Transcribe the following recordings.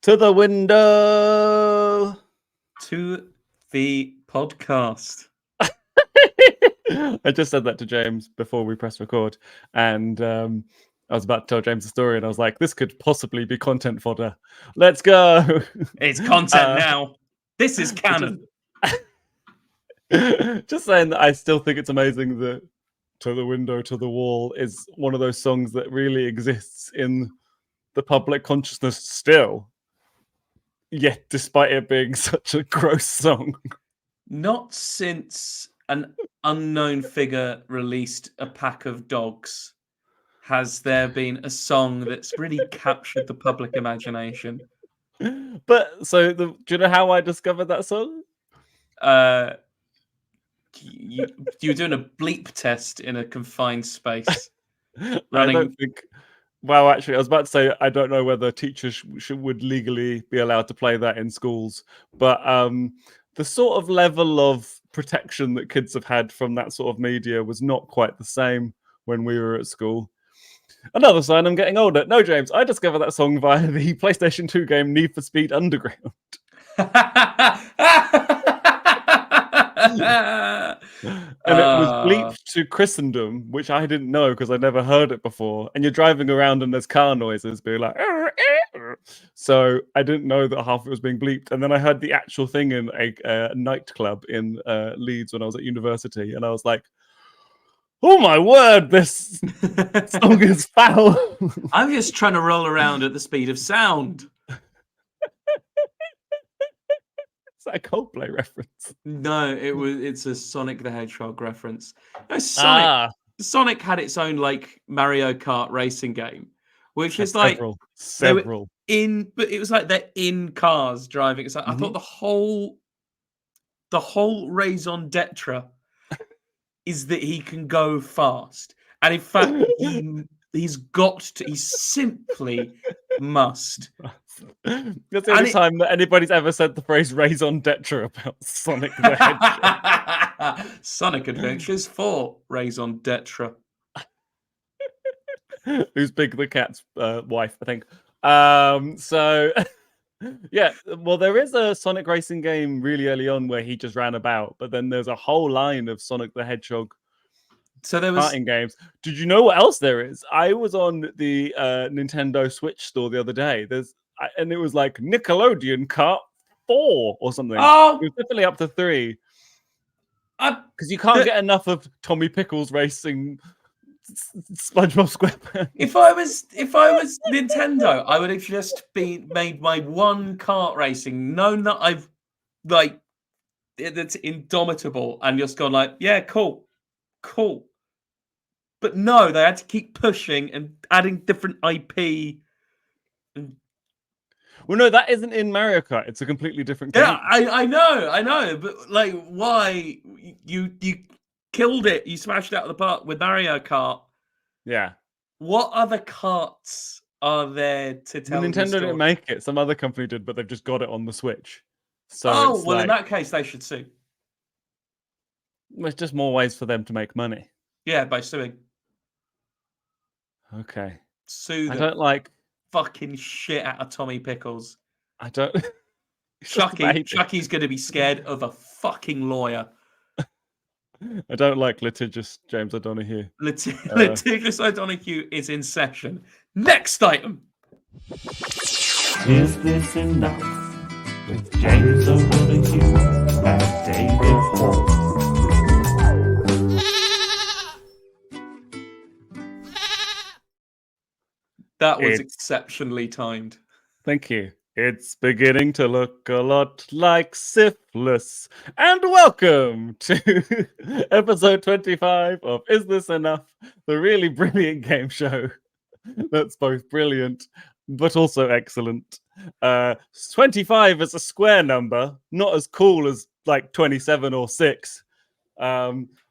To the window. To the podcast. I just said that to James before we press record, and I was about to tell James a story, and I was like, "This could possibly be content fodder. Let's go." It's content now. This is canon. Just saying that I still think it's amazing that "To the Window, to the Wall" is one of those songs that really exists in the public consciousness still. Yet, despite it being such a gross song. Not since an unknown figure released a pack of dogs has there been a song that's really captured the public imagination. But do you know how I discovered that song? You were doing a bleep test in a confined space. I don't think. Well, actually, I was about to say I don't know whether teachers would legally be allowed to play that in schools, but the sort of level of protection that kids have had from that sort of media was not quite the same when we were at school. Another sign I'm getting older. No, James, I discovered that song via the PlayStation 2 game Need for Speed Underground. And it was bleeped to Christendom, which I didn't know because I never heard it before. And you're driving around and there's car noises being like, so I didn't know that half of it was being bleeped. And then I heard the actual thing in a nightclub in Leeds when I was at university, and I was like, "Oh my word, this song is foul." I'm just trying to roll around at the speed of sound. Is that a Coldplay reference? No, it's a Sonic the Hedgehog reference. No, Sonic had its own like Mario Kart racing game, which is like several but it was like they're in cars driving. It's like I thought the whole raison d'etre is that he can go fast, and in fact he simply must. That's the only time that anybody's ever said the phrase raison d'etre about Sonic the Hedgehog. Sonic Adventures 4 raison d'etre. Who's Big the Cat's wife, I think. Yeah, well, there is a Sonic racing game really early on where he just ran about, but then there's a whole line of Sonic the Hedgehog karting games. Did you know what else there is? I was on the Nintendo Switch store the other day. And it was like Nickelodeon Kart 4 or something. Oh, it was definitely up to 3. Because you can't get enough of Tommy Pickles racing SpongeBob SquarePants. If I was Nintendo, I would have just made my one kart racing, known that I've like it's indomitable, and just gone like, yeah, cool. But no, they had to keep pushing and adding different IP. Well, no, that isn't in Mario Kart. It's a completely different game. Yeah, I know, but like, why you killed it? You smashed it out of the park with Mario Kart. Yeah. What other karts are there to tell? Nintendo didn't make it. Some other company did, but they've just got it on the Switch. So in that case, they should sue. There's just more ways for them to make money. Yeah, by suing. Okay. Sue them. I don't like fucking shit out of Tommy Pickles. I don't. Chucky's going to be scared of a fucking lawyer. I don't like litigious James O'Donoghue. Litigious O'Donoghue is in session. Next item. Is this enough? With James O'Donoghue and David Hoare. That was exceptionally timed. Thank you. It's beginning to look a lot like syphilis. And welcome to episode 25 of Is This Enough? The really brilliant game show that's both brilliant but also excellent. 25 is a square number, not as cool as like 27 or 6.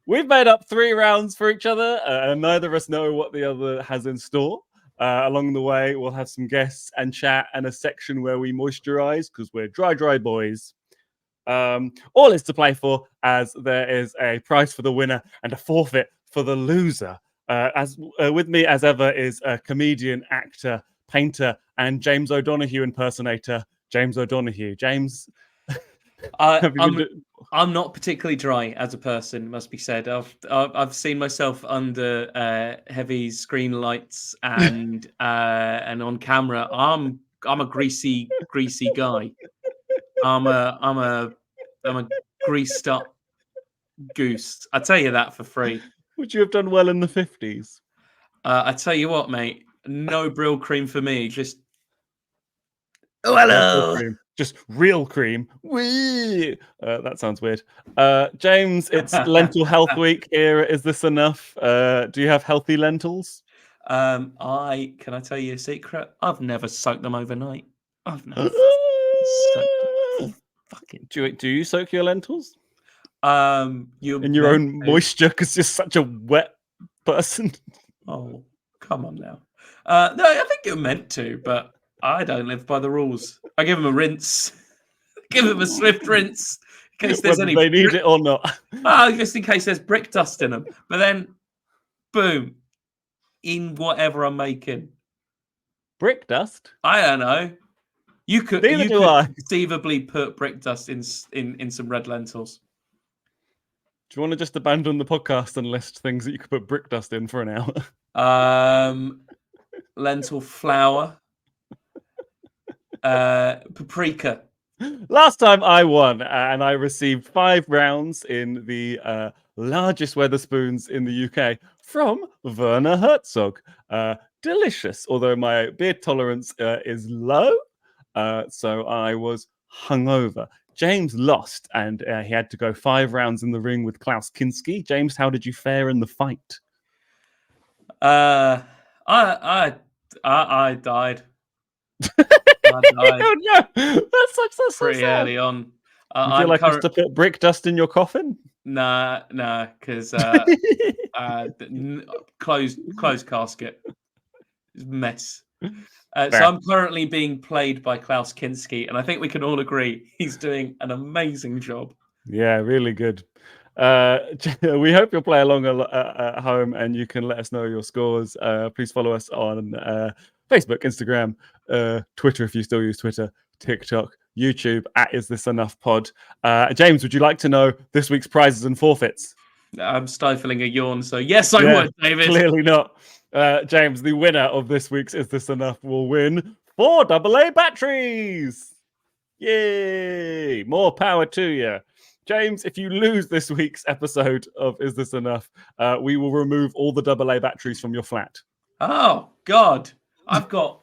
We've made up 3 rounds for each other, and neither of us know what the other has in store. Along the way, we'll have some guests and chat and a section where we moisturize because we're dry boys. All is to play for, as there is a prize for the winner and a forfeit for the loser. With me, as ever, is a comedian, actor, painter, and James O'Donoghue impersonator, James O'Donoghue. James, have you been I'm not particularly dry as a person, must be said. I've seen myself under heavy screen lights and on camera. I'm a greasy guy. I'm a greased up goose. I tell you that for free. would you have done well in the 50s? I tell you what, mate. No Brill cream for me. Just No hello. cream, just real cream. Whee! That sounds weird. James, it's Lentil Health Week here. Is this enough? Do you have healthy lentils? Can I tell you a secret? I've never soaked them overnight. I've never soaked them. Fucking. Do you soak your lentils You in your own moisture because you're such a wet person? Oh, come on now. No, I think you're meant to, but I don't live by the rules. I give them a rinse. Give them a swift rinse in case there's Whether any. they need it or not. Just in case there's brick dust in them. But then, boom, in whatever I'm making. Brick dust? I don't know. You could Neither do I. conceivably put brick dust in some red lentils. Do you want to just abandon the podcast and list things that you could put brick dust in for an hour? Lentil flour, paprika. Last time I won, and I received 5 rounds in the largest Weatherspoons in the UK from Werner Herzog. Delicious, although my beer tolerance is low, so I was hungover. James lost, and he had to go 5 rounds in the ring with Klaus Kinski. James, how did you fare in the fight? I died. I died. Oh, no, that's pretty so sad. early on. Would you like us to put brick dust in your coffin? Nah, because closed casket. It's a mess. So I'm currently being played by Klaus Kinski, and I think we can all agree he's doing an amazing job. Yeah, really good. We hope you'll play along at home, and you can let us know your scores. Please follow us on Facebook, Instagram, Twitter if you still use Twitter, TikTok, YouTube at Is This Enough Pod. James, would you like to know this week's prizes and forfeits? I'm stifling a yawn, so yes, I would, David. Clearly not. James, the winner of this week's Is This Enough will win 4 AA batteries. Yay! More power to you. James, if you lose this week's episode of Is This Enough, we will remove all the AA batteries from your flat. Oh, God. I've got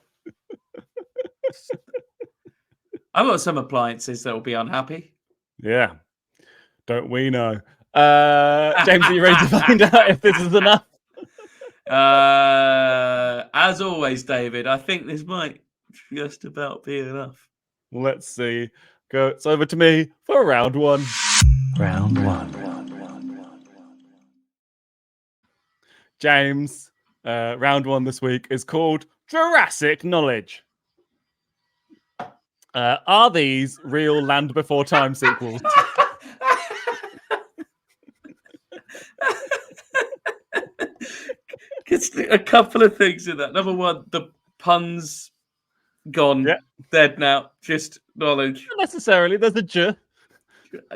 some appliances that will be unhappy. Yeah. Don't we know? James, are you ready to find out if this is enough? As always, David, I think this might just about be enough. Let's see. It's over to me for round 1. Round 1. James, round 1 this week is called Jurassic Knowledge. Are these real Land Before Time sequels? It's a couple of things in that. Number one, the puns gone, dead now. Just knowledge. Not necessarily. There's a J.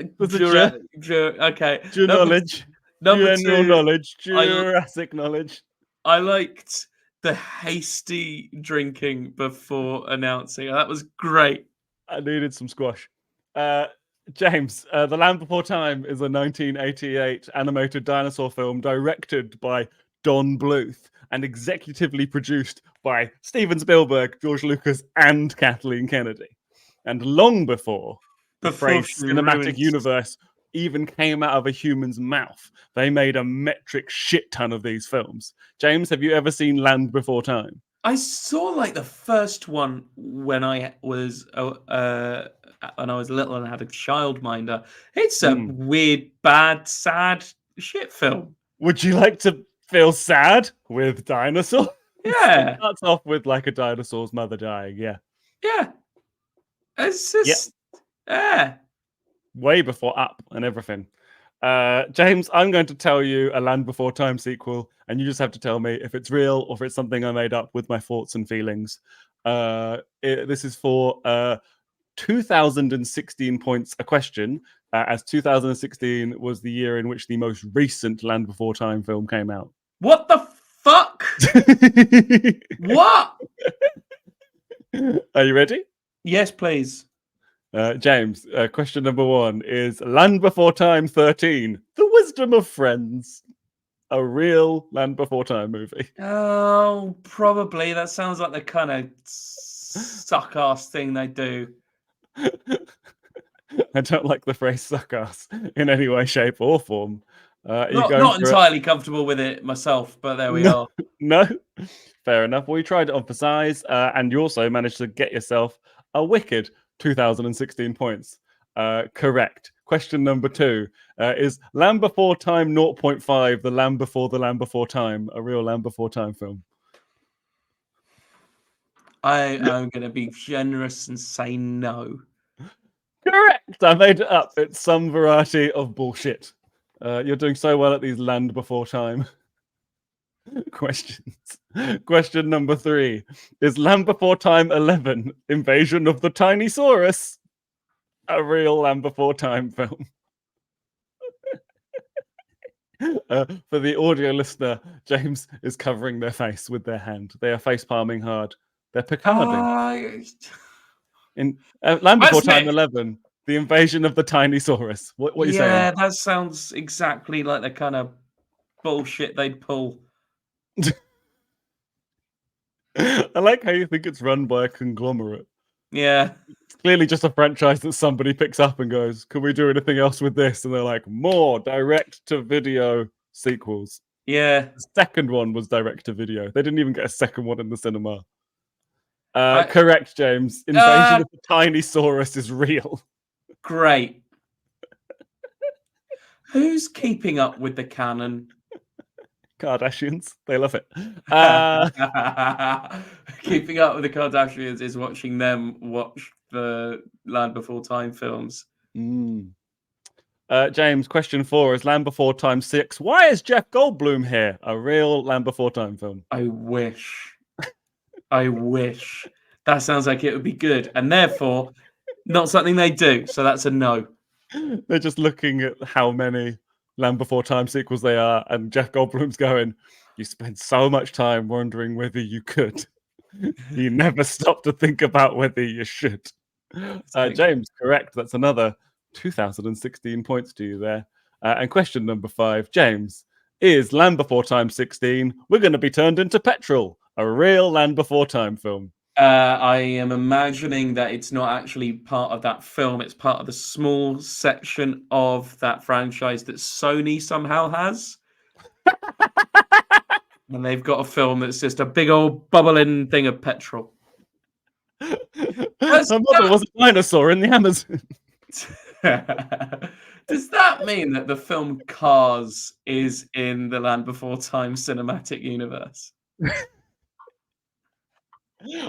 Okay. Knowledge. Number 2, knowledge. Jurassic knowledge. I liked the hasty drinking before announcing. That was great. I needed some squash. James, The Land Before Time is a 1988 animated dinosaur film directed by Don Bluth and executively produced by Steven Spielberg, George Lucas, and Kathleen Kennedy. And long before the phrase cinematic universe even came out of a human's mouth, they made a metric shit ton of these films. James, have you ever seen Land Before Time? I saw like the first one when I was little and had a childminder. It's a weird, bad, sad shit film. Would you like to feel sad with dinosaurs? Yeah. It starts off with like a dinosaur's mother dying. Yeah. Yeah. It's just way before Up and everything. James, I'm going to tell you a Land Before Time sequel, and you just have to tell me if it's real or if it's something I made up with my thoughts and feelings. This is for 2016 points a question, as 2016 was the year in which the most recent Land Before Time film came out. What the fuck? What? Are you ready? Yes, please. James, question number 1 is Land Before Time 13, The Wisdom of Friends. A real Land Before Time movie. Oh, probably. That sounds like the kind of suck-ass thing they do. I don't like the phrase suck-ass in any way, shape, or form. Not entirely comfortable with it myself, but there we are. No? Fair enough. Well, you tried it on for size, and you also managed to get yourself a wicked 2016 points. Correct. Question number 2 is Land Before Time 0.5, The Land Before Time, a real Land Before Time film? I am going to be generous and say no. Correct. I made it up. It's some variety of bullshit. You're doing so well at these Land Before Time questions. Question number 3 is Land Before Time 11, Invasion of the Tiny Saurus, a real Land Before Time film? For the audio listener, James is covering their face with their hand. They are face palming hard. They're picarding. In Land Before Time 11, The Invasion of the Tiny Saurus. What are you saying? Yeah, that sounds exactly like the kind of bullshit they'd pull. I like how you think it's run by a conglomerate. Yeah. It's clearly just a franchise that somebody picks up and goes, can we do anything else with this? And they're like, more direct-to-video sequels. Yeah. The second one was direct-to-video. They didn't even get a second one in the cinema. Correct, James. Invasion of the Tiny Saurus is real. Great. Who's keeping up with the canon? Kardashians. They love it. Keeping up with the Kardashians is watching them watch the Land Before Time films. James, question 4 is Land Before Time 6. Why is Jeff Goldblum here? A real Land Before Time film. I wish. I wish. That sounds like it would be good. And therefore, not something they do. So that's a no. They're just looking at how many Land Before Time sequels they are, and Jeff Goldblum's going, you spend so much time wondering whether you could. You never stop to think about whether you should. James, correct. That's another 2016 points to you there. And question number 5, James, is Land Before Time 16, We're Going to Be Turned Into Petrol, a real Land Before Time film? I am imagining that it's not actually part of that film. It's part of the small section of that franchise that Sony somehow has. And they've got a film that's just a big old bubbling thing of petrol. My mother was a dinosaur in the Amazon. Does that mean that the film Cars is in the Land Before Time cinematic universe?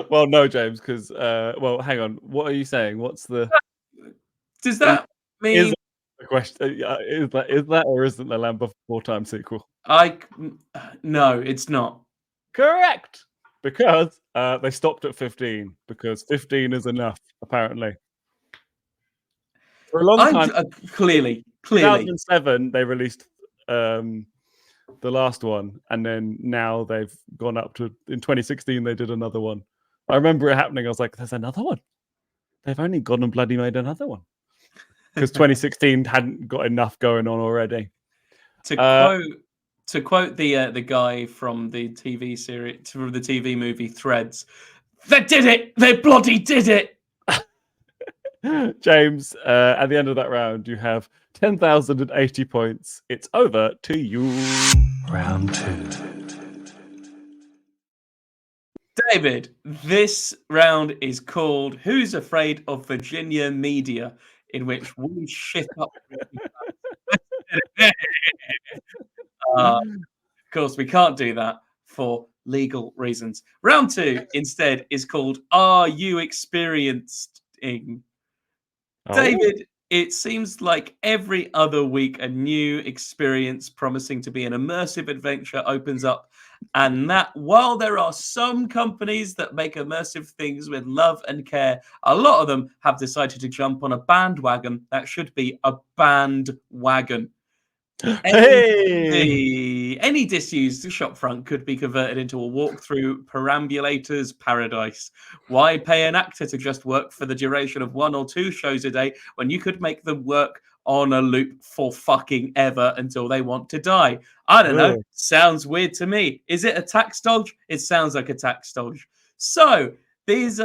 Well, no, James, because well, hang on. What are you saying? What's the? Does that mean? Is the question? Is that or isn't the Land Before Time sequel? No, it's not. Correct, because they stopped at 15 because 15 is enough apparently. For a long time, clearly. 2007 they released the last one, and then now they've gone up to, in 2016 they did another one. I remember it happening. I was like, there's another one. They've only gone and bloody made another one because 2016 hadn't got enough going on already. To quote the guy from the TV series, from the TV movie Threads, they did it. They bloody did it. James, at the end of that round, you have 10,080 points. It's over to you. Round 2. David, this round is called Who's Afraid of Virginia Media, in which we shit up. Of course, we can't do that for legal reasons. Round 2 instead is called Are You Experiencing? Oh. David, It seems like every other week a new experience promising to be an immersive adventure opens up. And that while there are some companies that make immersive things with love and care, a lot of them have decided to jump on a bandwagon that should be a bandwagon. Hey! Any disused shopfront could be converted into a walk-through perambulator's paradise. Why pay an actor to just work for the duration of 1 or 2 shows a day when you could make them work on a loop for fucking ever until they want to die? I don't know. Ugh. Sounds weird to me. Is it a tax dodge? It sounds like a tax dodge. So,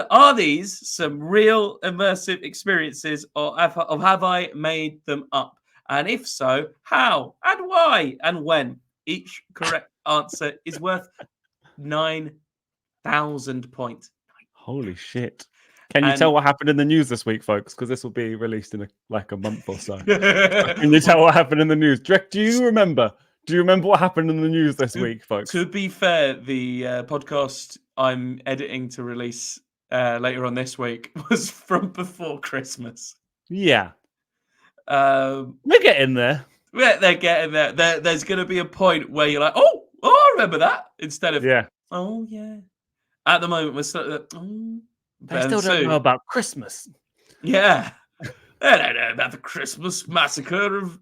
are these some real immersive experiences, or have I made them up? And if so, how and why and when? Each correct answer is worth 9,000 points. Holy shit. Can you tell what happened in the news this week, folks? Because this will be released in like a month or so. Can you tell what happened in the news? Do you remember? Do you remember what happened in the news this week, folks? To be fair, the podcast I'm editing to release later on this week was from before Christmas. Yeah. They're getting there. They're getting there. There's going to be a point where you're like, oh, I remember that. Instead of, Yeah. oh, yeah. At the moment, we're still, They still don't know about Christmas. Yeah. They don't know about the Christmas massacre of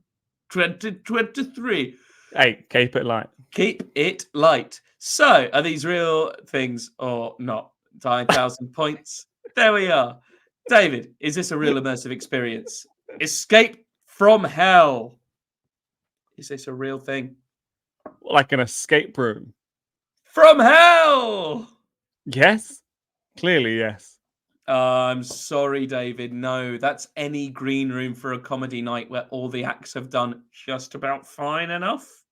2023. Hey, keep it light. Keep it light. So, are these real things or not? 9,000 points. There we are. David, is this a real immersive experience? Escape from hell. Is this a real thing? Like an escape room. From hell! Yes. Clearly, yes. I'm sorry, David. No, that's any green room for a comedy night where all the acts have done just about fine enough.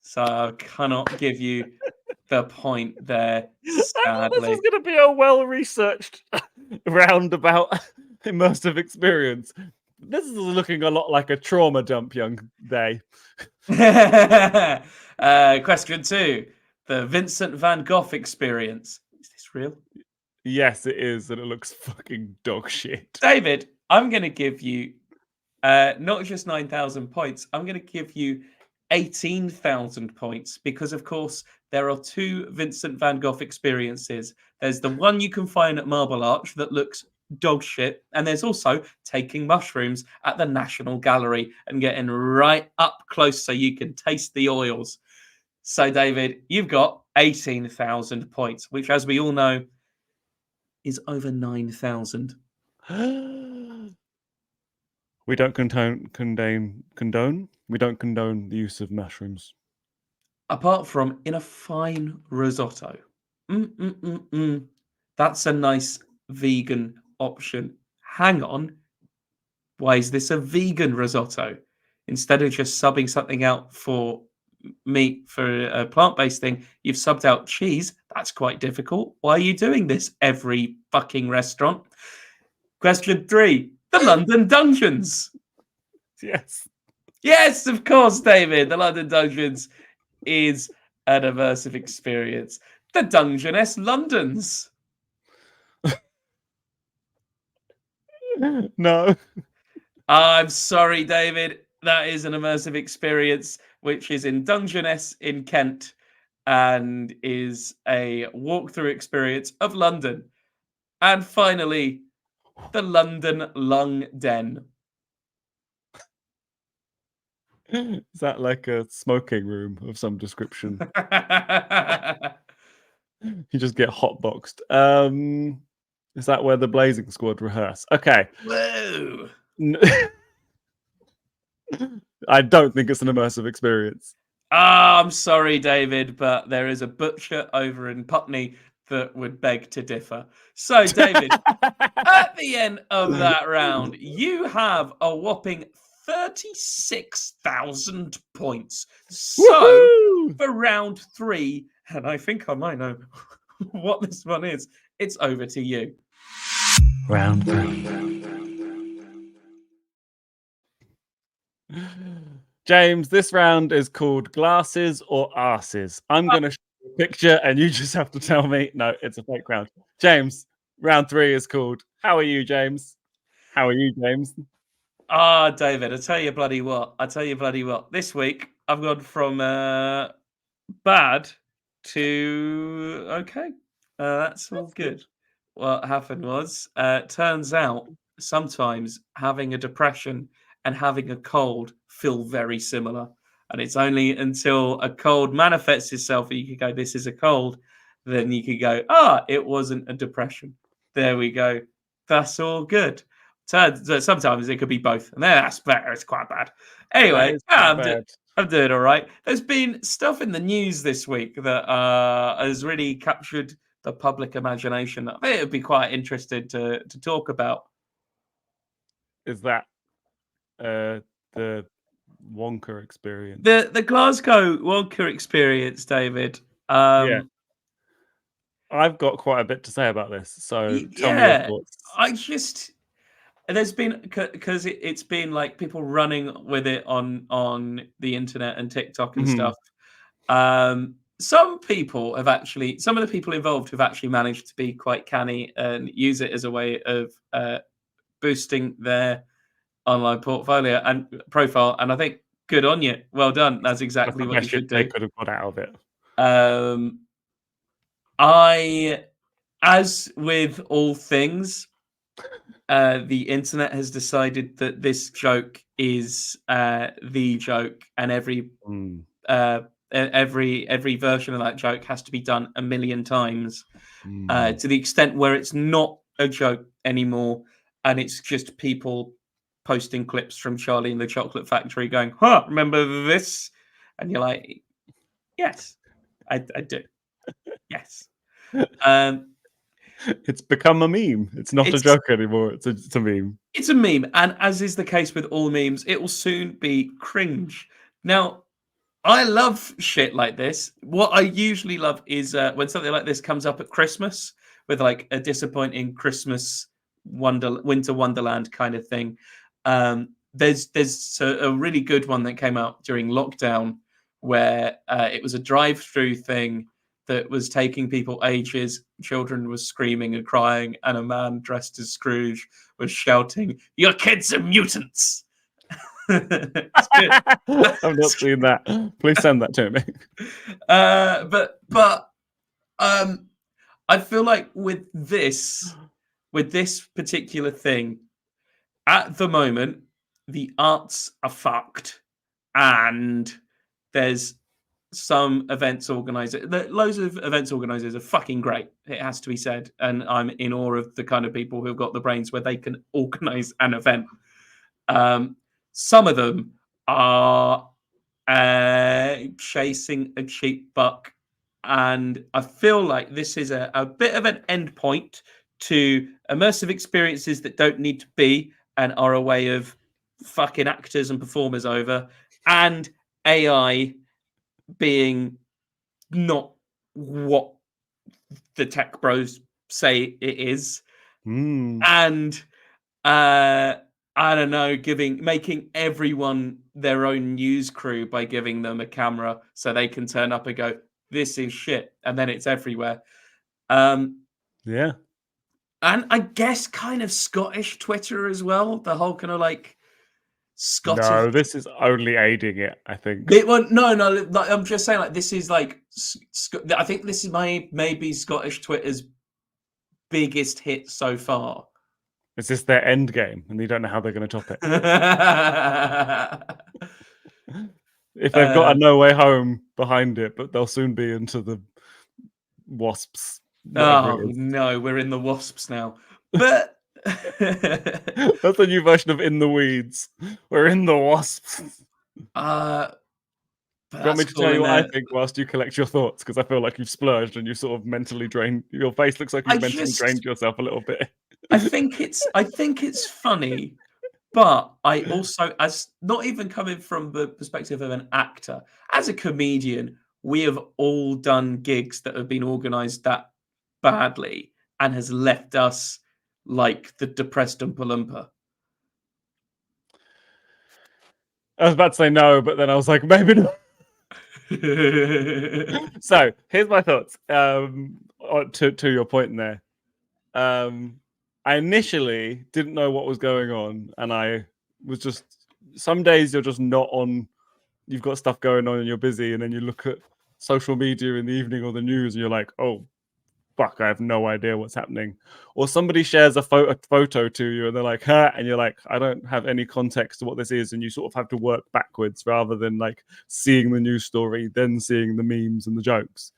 So I cannot give you the point there, sadly. This is going to be a well-researched roundabout immersive experience. This is looking a lot like a trauma dump, young day. Question 2. The Vincent van Gogh experience. Is this real? Yes, it is, and it looks fucking dog shit. David, I'm going to give you not just 9,000 points. I'm going to give you 18,000 points because, of course, there are 2 Vincent van Gogh experiences. There's the one you can find at Marble Arch that looks dog shit, and there's also taking mushrooms at the National Gallery and getting right up close so you can taste the oils. So, David, you've got 18,000 points, which, as we all know, is over 9,000. We don't condone. We don't condone the use of mushrooms. Apart from in a fine risotto. That's a nice vegan option. Hang on. Why is this a vegan risotto? Instead of just subbing something out for meat for a plant-based thing, you've subbed out cheese. That's quite difficult. Why are you doing this every fucking restaurant? Question 3. The London Dungeons. Yes. Yes, of course, David. The London Dungeons is an immersive experience. The Dungeness Londons. No. I'm sorry, David. That is an immersive experience, which is in Dungeness in Kent and is a walkthrough experience of London. And finally, the London Lung Den. Is that like a smoking room of some description? You just get hotboxed. Is that where the Blazing Squad rehearse? Okay. Whoa. I don't think it's an immersive experience. I'm sorry, David, but there is a butcher over in Putney that would beg to differ. So, David, at the end of that round, you have a whopping 36,000 points. So, Woo-hoo! for round 3, and I think I might know what this one is, it's over to you. Round 3. James, this round is called Glasses or Arses. I'm going to show you a picture and you just have to tell me. No, it's a fake round. James, round 3 is called How Are You, James? How are you, James? David, I tell you bloody what. This week I've gone from bad to okay. That's all good. What happened was, turns out sometimes having a depression and having a cold feel very similar. And it's only until a cold manifests itself that you could go, this is a cold. Then you could go, it wasn't a depression. There we go. That's all good. Sometimes it could be both. And that's better. It's quite bad. That Anyway, is quite bad. I'm doing all right. There's been stuff in the news this week that has really captured the public imagination that I think it would be quite interesting to talk about. Is that the Wonka experience? The Glasgow Wonka experience, David. Yeah. I've got quite a bit to say about this, so tell me your thoughts. There's been because it's been like people running with it on the internet and TikTok and stuff. Some of the people involved have actually managed to be quite canny and use it as a way of boosting their online portfolio and profile. And I think good on you. Well done. That's exactly what you should do. They could have got out of it. As with all things, the internet has decided that this joke is the joke, and every version of that joke has to be done a million times, to the extent where it's not a joke anymore, and it's just people posting clips from Charlie and the Chocolate Factory going, remember this? And you're like, yes, I do. Yes. It's become a meme. It's not a joke anymore. It's a meme. It's a meme. And as is the case with all memes, it will soon be cringe. Now, I love shit like this. What I usually love is when something like this comes up at Christmas with like a disappointing Christmas winter wonderland kind of thing. There's a really good one that came out during lockdown where it was a drive-through thing that was taking people ages. Children were screaming and crying, and a man dressed as Scrooge was shouting, "Your kids are mutants!" It's good. I've not seen that. Please send that to me. But I feel like with this particular thing, at the moment, the arts are fucked, and there's some events organizers. Loads of events organizers are fucking great. It has to be said, and I'm in awe of the kind of people who've got the brains where they can organize an event. Some of them are chasing a cheap buck, and I feel like this is a bit of an end point to immersive experiences that don't need to be and are a way of fucking actors and performers over, and AI being not what the tech bros say it is. And I don't know, making everyone their own news crew by giving them a camera so they can turn up and go, this is shit, and then it's everywhere. Yeah. And I guess kind of Scottish Twitter as well. The whole kind of like Scottish. No, this is only aiding it, I think. No. Like, I'm just saying, like, this is like, I think this is maybe Scottish Twitter's biggest hit so far. Is this their end game, and they don't know how they're going to top it? If they've got a No Way Home behind it, but they'll soon be into the Wasps. Oh no, we're in the Wasps now. But that's a new version of In the Weeds. We're in the Wasps. Do you want me to tell you what I think whilst you collect your thoughts? Because I feel like you've splurged and you sort of mentally drained. Your face looks like you've mentally drained yourself a little bit. I think it's funny, but I also, as not even coming from the perspective of an actor, as a comedian, we have all done gigs that have been organised that badly and has left us like the depressed Oompa Loompa. I was about to say no, but then I was like, maybe not. So here's my thoughts. To your point there. I initially didn't know what was going on, and I was just some days you're just not on. You've got stuff going on and you're busy, and then you look at social media in the evening or the news, and you're like, oh. Fuck, I have no idea what's happening. Or somebody shares a photo to you and they're like, huh, and you're like, I don't have any context to what this is. And you sort of have to work backwards rather than like seeing the news story, then seeing the memes and the jokes.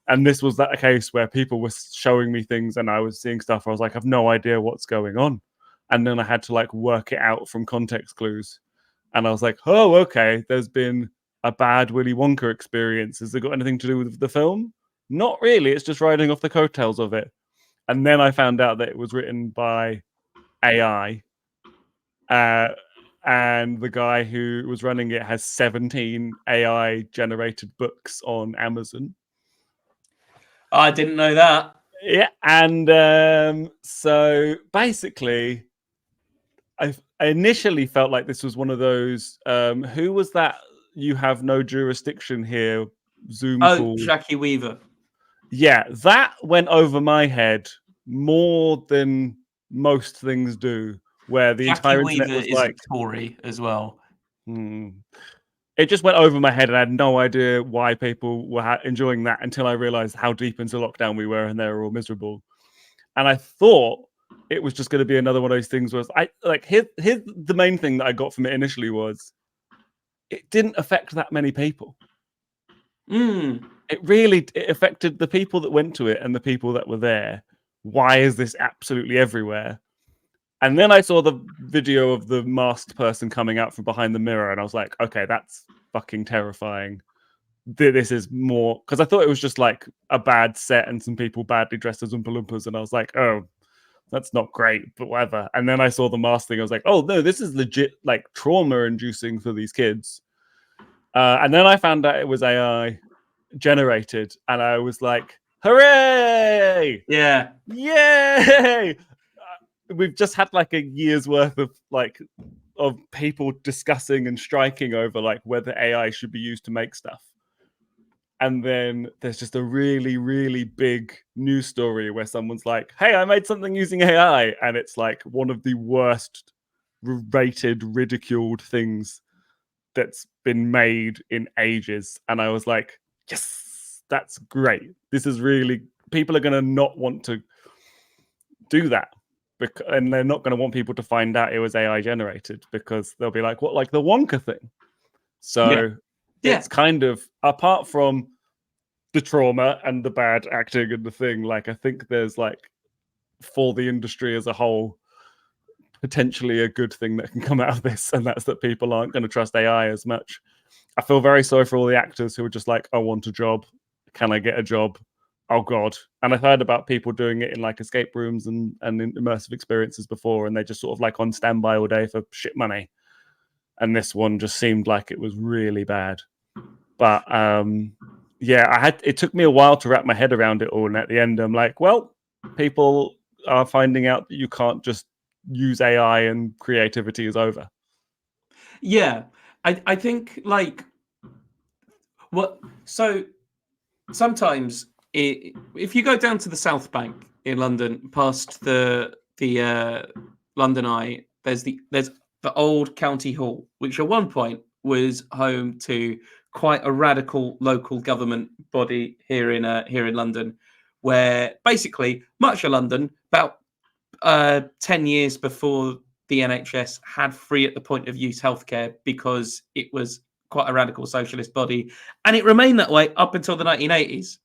And this was that case where people were showing me things and I was seeing stuff. I was like, I've no idea what's going on. And then I had to like work it out from context clues. And I was like, oh, okay, there's been a bad Willy Wonka experience. Has it got anything to do with the film? Not really. It's just riding off the coattails of it. And then I found out that it was written by AI. And the guy who was running it has 17 AI generated books on Amazon. I didn't know that. Yeah. And so basically, I initially felt like this was one of those, who was that? You have no jurisdiction here. Zoom call. Jackie Weaver. Yeah, that went over my head more than most things do, where the Jackie entire Weaver internet was is like, a Tory as well. It just went over my head, and I had no idea why people were enjoying that until I realized how deep into lockdown we were, and they were all miserable. And I thought it was just going to be another one of those things where here's the main thing that I got from it initially was it didn't affect that many people. It affected the people that went to it and the people that were there. Why is this absolutely everywhere? And then I saw the video of the masked person coming out from behind the mirror, and I was like, okay, that's fucking terrifying. This is more, because I thought it was just like a bad set and some people badly dressed as Oompa Loompas, and I was like, oh, that's not great, but whatever. And then I saw the mask thing, I was like, oh no, this is legit like trauma inducing for these kids. And then I found out it was AI generated, and I was like, hooray! Yeah. Yay! We've just had like a year's worth of people discussing and striking over like whether AI should be used to make stuff. And then there's just a really, really big news story where someone's like, hey, I made something using AI. And it's like one of the worst rated, ridiculed things that's been made in ages. And I was like, yes, that's great. This is really, people are going to not want to do that. And they're not going to want people to find out it was AI generated because they'll be like, what, like the Wonka thing? So it's kind of, apart from the trauma and the bad acting and the thing, like I think there's like, for the industry as a whole, potentially a good thing that can come out of this, and that's that people aren't going to trust AI as much. I feel very sorry for all the actors who are just like, I want a job. Can I get a job? Oh God. And I've heard about people doing it in like escape rooms and in immersive experiences before, and they're just sort of like on standby all day for shit money. And this one just seemed like it was really bad. But it took me a while to wrap my head around it all. And at the end, I'm like, well, people are finding out that you can't just use AI and creativity is over. Yeah. I think like so sometimes if you go down to the South Bank in London, past the London Eye, there's the old County Hall, which at one point was home to quite a radical local government body here in London, where basically much of London, about 10 years before the NHS, had free at the point of use healthcare because it was quite a radical socialist body, and it remained that way up until the 1980s,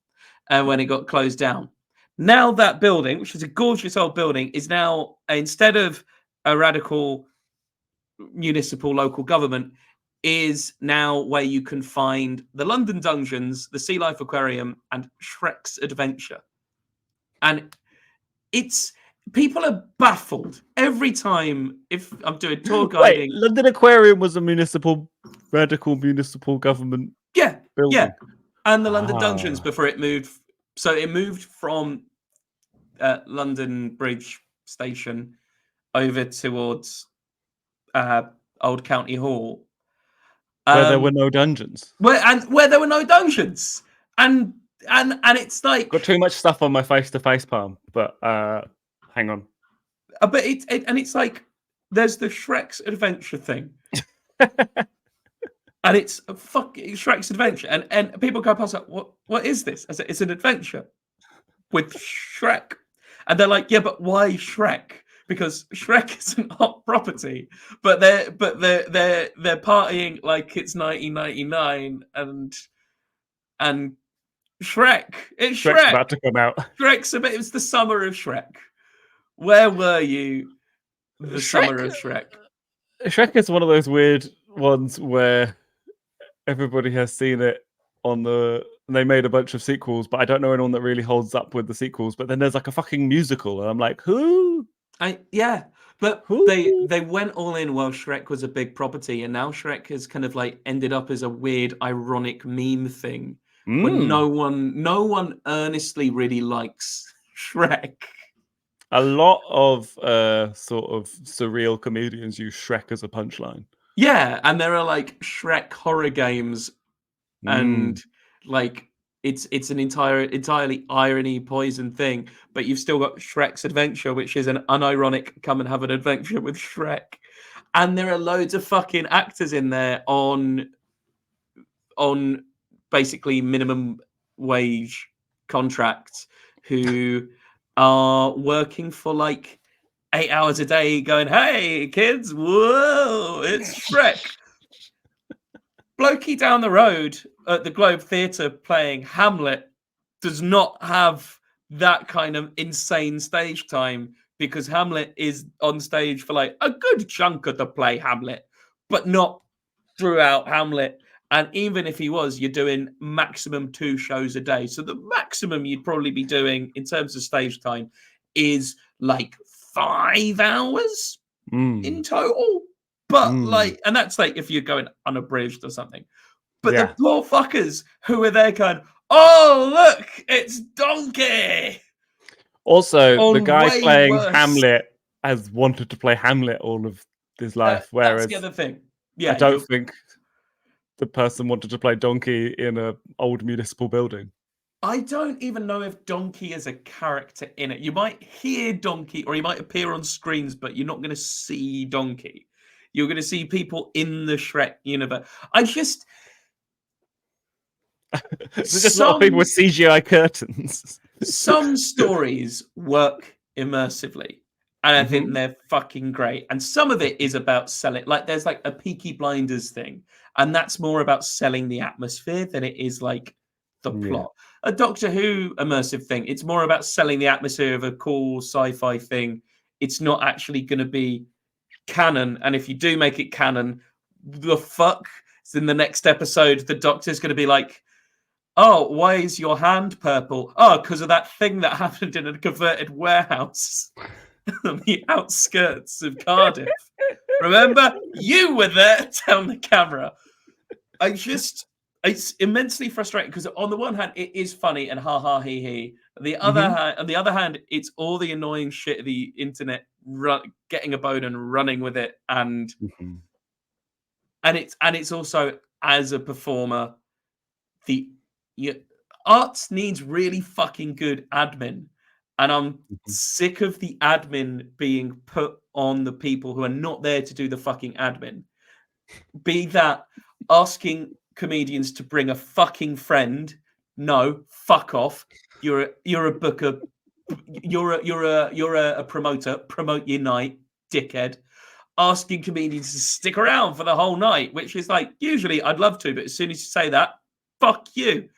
when it got closed down. Now that building, which is a gorgeous old building, is now, instead of a radical municipal local government, is now where you can find the London Dungeons, the Sea Life Aquarium, and Shrek's Adventure. And people are baffled every time if I'm doing tour guiding. Wait, London Aquarium was a radical municipal government building. Yeah. And the London Dungeons before it moved. So it moved from London Bridge Station over towards Old County Hall. Where there were no dungeons. Where there were no dungeons. And it's like... Got too much stuff on my face-to-face palm, but hang on. but it's like there's the Shrek's Adventure thing, and it's a fucking Shrek's Adventure, and people go past like, what is this? I said, it's an adventure with Shrek, and they're like, yeah, but why Shrek? Because Shrek is an hot property, but they're partying like it's 1999, and Shrek, it's Shrek's Shrek. about to come out. Shrek's a bit. It was the summer of Shrek. Where were you? The summer of Shrek. Shrek is one of those weird ones where everybody has seen it on the. And they made a bunch of sequels, but I don't know anyone that really holds up with the sequels. But then there's like a fucking musical, and I'm like, who? Yeah, but Who? they went all in while Shrek was a big property, and now Shrek has kind of like ended up as a weird, ironic meme thing when no one earnestly really likes Shrek. A lot of sort of surreal comedians use Shrek as a punchline. Yeah, and there are like Shrek horror games, and like it's an entirely irony poison thing, but you've still got Shrek's Adventure, which is an unironic come and have an adventure with Shrek, and there are loads of fucking actors in there on basically minimum wage contracts who are working for like 8 hours a day going, hey kids, whoa, it's Shrek. Blokey down the road at the Globe Theatre playing Hamlet does not have that kind of insane stage time, because Hamlet is on stage for like a good chunk of the play Hamlet, but not throughout Hamlet. And even if he was, you're doing maximum 2 shows a day. So the maximum you'd probably be doing in terms of stage time is like 5 hours in total. But like, and that's like if you're going unabridged or something. But the poor fuckers who are there going, oh, look, it's Donkey. Also, the guy playing worse. Hamlet has wanted to play Hamlet all of his life, whereas that's the other thing. Yeah, I don't think the person wanted to play Donkey in an old municipal building. I don't even know if Donkey is a character in it. You might hear Donkey, or he might appear on screens, but you're not going to see Donkey. You're going to see people in the Shrek universe. There's just a lot of people with CGI curtains. Some stories work immersively, and I think they're fucking great. And some of it is about selling. Like there's like a Peaky Blinders thing, and that's more about selling the atmosphere than it is like the plot. A Doctor Who immersive thing, it's more about selling the atmosphere of a cool sci-fi thing. It's not actually going to be canon, and if you do make it canon, the fuck? So in the next episode, the Doctor's going to be like, oh, why is your hand purple? Oh, because of that thing that happened in a converted warehouse on the outskirts of Cardiff. Remember? You were there. Tell the camera. It's immensely frustrating because on the one hand, it is funny and ha ha he he. On the other hand, it's all the annoying shit of the internet getting a bone and running with it, and it's also, as a performer, arts needs really fucking good admin, and I'm sick of the admin being put on the people who are not there to do the fucking admin. Be that asking comedians to bring a fucking friend. No, fuck off. You're a booker. You're a promoter. Promote your night, dickhead. Asking comedians to stick around for the whole night, which is like, usually I'd love to, but as soon as you say that, fuck you.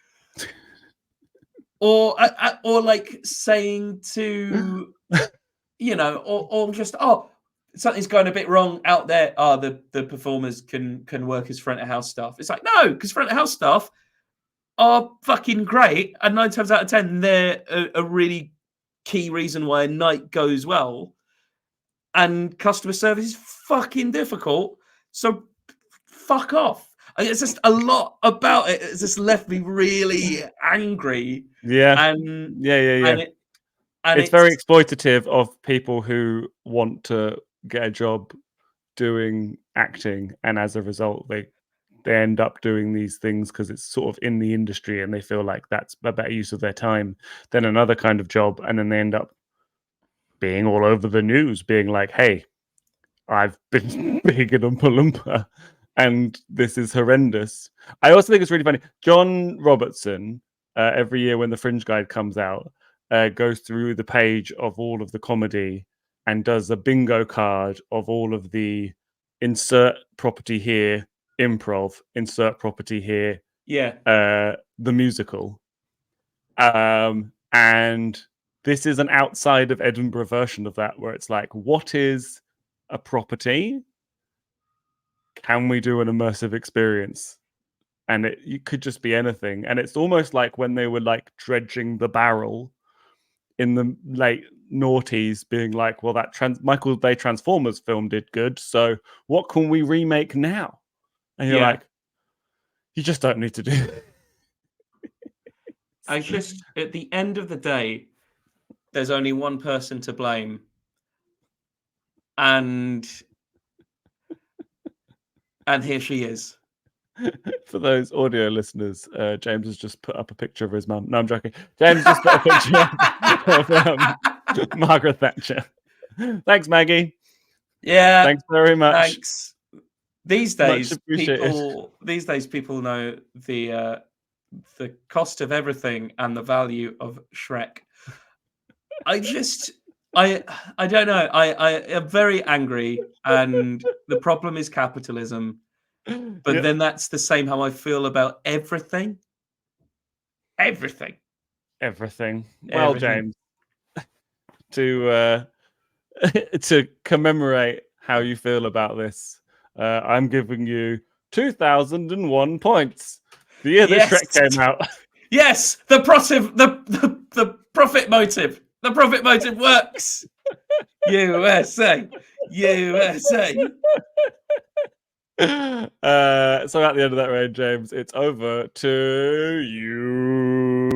Or like saying to, or just, something's going a bit wrong out there. The performers can work as front of house staff. It's like, no, because front of house staff are fucking great, and 9 times out of 10, they're a really key reason why a night goes well. And customer service is fucking difficult, so fuck off. It's just a lot about it. It's just left me really angry. Yeah, and it's very exploitative of people who want to get a job doing acting, and as a result, they end up doing these things because it's sort of in the industry, and they feel like that's a better use of their time than another kind of job, and then they end up being all over the news, being like, "Hey, I've been big in Oompa Loompa, and this is horrendous." I also think it's really funny. John Robertson, every year when the Fringe Guide comes out, goes through the page of all of the comedy and does a bingo card of all of the insert property here, improv, insert property here, Yeah. the musical. And this is an outside of Edinburgh version of that, where it's like, what is a property? Can we do an immersive experience? And it could just be anything. And it's almost like when they were like dredging the barrel in the late noughties, being like, well, that Michael Bay Transformers film did good, so what can we remake now? And you're like, you just don't need to do it. I just, at the end of the day, there's only one person to blame. And here she is. For those audio listeners, James has just put up a picture of his mum. No, I'm joking. James just put a picture of Margaret Thatcher. Thanks, Maggie. Yeah. Thanks very much. Thanks. These days, appreciated. people know the cost of everything and the value of Shrek. I don't know. I am very angry, and the problem is capitalism. But then that's the same how I feel about everything. Everything. Well, James, to commemorate how you feel about this, I'm giving you 2001 points. The year that Shrek came out. Yes, the profit motive. The profit motive works. USA. So at the end of that round, James, it's over to you.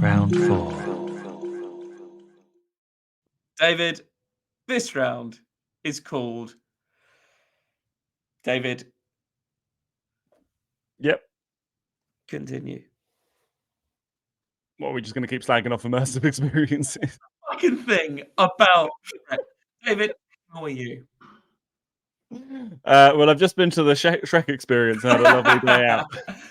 Round 4. David, this round is called David. Yep. Continue. What, are we just going to keep slagging off immersive experiences? Fucking thing about Shrek. David, how are you? Well, I've just been to the Shrek experience and had a lovely day out.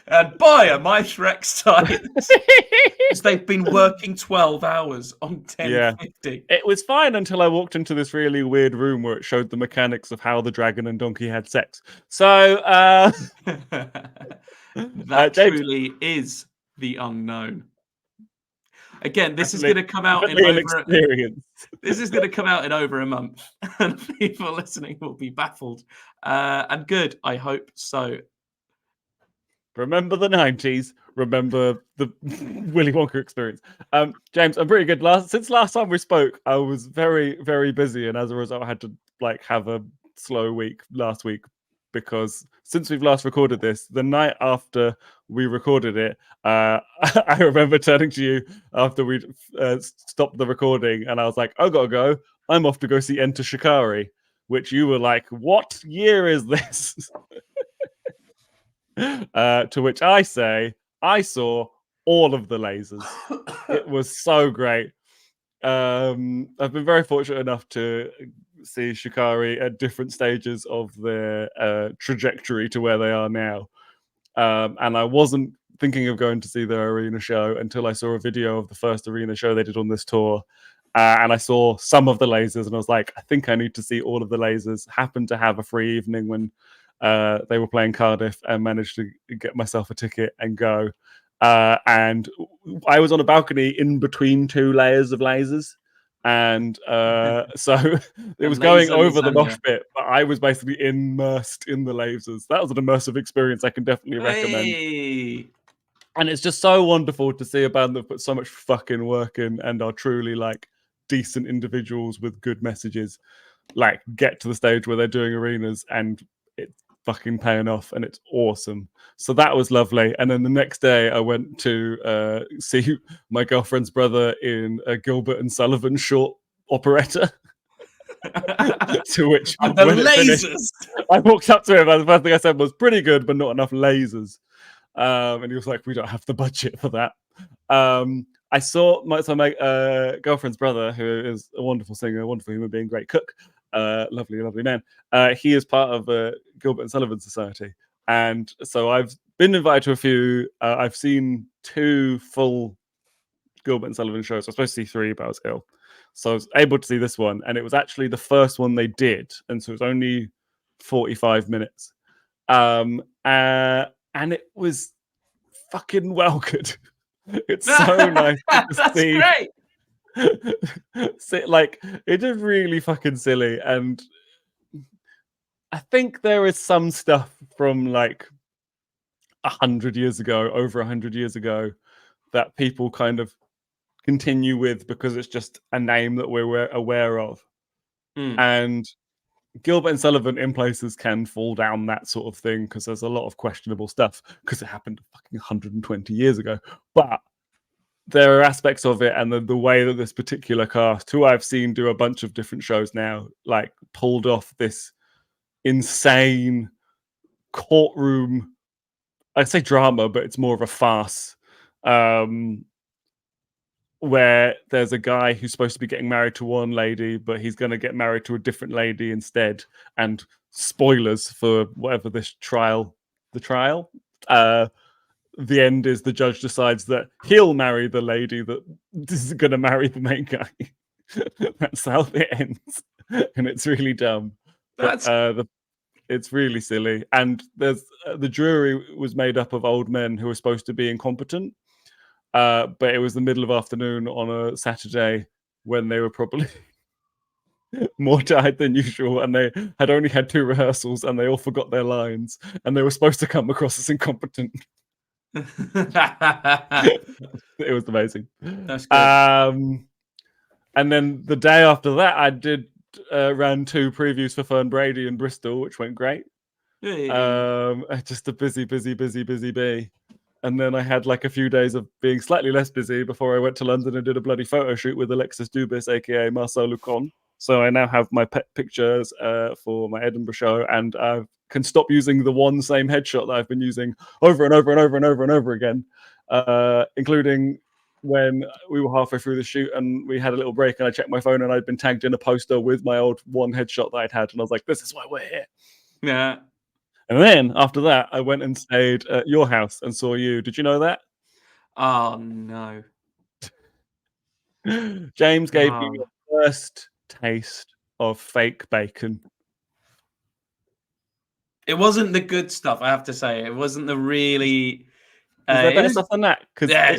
And boy, are my Shreks tired. Because they've been working 12 hours on 1050. It was fine until I walked into this really weird room where it showed the mechanics of how the dragon and donkey had sex. So, that truly is the unknown. Again, this is going to come out in over. This is going to come out in over a month, and people listening will be baffled. And good, I hope so. Remember the 90s. Remember the Willy Wonka experience. James, I'm pretty good. Since last time we spoke, I was very, very busy, and as a result, I had to have a slow week last week, because since we've last recorded this, the night after we recorded it, I remember turning to you after we stopped the recording, and I was like, I gotta go. I'm off to go see Enter Shikari, which you were like, what year is this? To which I say, I saw all of the lasers. It was so great. I've been very fortunate enough to see Shikari at different stages of their trajectory to where they are now. And I wasn't thinking of going to see their arena show until I saw a video of the first arena show they did on this tour. And I saw some of the lasers, and I was like, I think I need to see all of the lasers. Happened to have a free evening when they were playing Cardiff, and managed to get myself a ticket and go. And I was on a balcony in between two layers of lasers. And so it was going over the mosh pit, but I was basically immersed in the lasers. That was an immersive experience I can definitely recommend. And it's just so wonderful to see a band that put so much fucking work in and are truly decent individuals with good messages, get to the stage where they're doing arenas and it's fucking paying off, and it's awesome. So that was lovely. And then the next day I went to see my girlfriend's brother in a Gilbert and Sullivan short operetta. To which and the lasers finished, I walked up to him, and the first thing I said was, pretty good, but not enough lasers. And he was like, we don't have the budget for that. I saw my girlfriend's brother, who is a wonderful singer, a wonderful human being, great cook, lovely, lovely man. He is part of Gilbert and Sullivan Society, and so I've been invited to a few. I've seen 2 full Gilbert and Sullivan shows. I was supposed to see 3, but I was ill, so I was able to see this one, and it was actually the first one they did, and so it was only 45 minutes, and it was fucking well good. It's so nice to That's see. great. Like, it is really fucking silly, and I think there is some stuff from like 100 years ago, over 100 years ago, that people kind of continue with because it's just a name that we're aware of. And Gilbert and Sullivan in places can fall down that sort of thing because there's a lot of questionable stuff because it happened fucking 120 years ago. But there are aspects of it, and the way that this particular cast, who I've seen do a bunch of different shows now, like pulled off this insane courtroom, I'd say drama, but it's more of a farce, where there's a guy who's supposed to be getting married to one lady, but he's going to get married to a different lady instead. And spoilers for whatever this trial, the end is the judge decides that he'll marry the lady that is going to marry the main guy. That's how it ends, and it's really dumb. That's It's really silly, and there's the jury was made up of old men who were supposed to be incompetent, but it was the middle of afternoon on a Saturday when they were probably more tired than usual, and they had only had 2 rehearsals, and they all forgot their lines, and they were supposed to come across as incompetent. It was amazing. That's good. And then the day after that, I did ran 2 previews for Fern Brady in Bristol, which went great. Just a busy bee. And then I had like a few days of being slightly less busy before I went to London and did a bloody photo shoot with Alexis Dubis, aka Marcel Lucon. So I now have my pet pictures for my Edinburgh show, and I can stop using the one same headshot that I've been using over and over and over and over and over again, including when we were halfway through the shoot and we had a little break and I checked my phone and I'd been tagged in a poster with my old one headshot that I'd had, and I was like, this is why we're here. Yeah. And then after that, I went and stayed at your house and saw you. Did you know that? Oh no. James gave you your first taste of fake bacon. It wasn't the good stuff, I have to say. It wasn't the really. Was there better stuff than that? Because Yeah.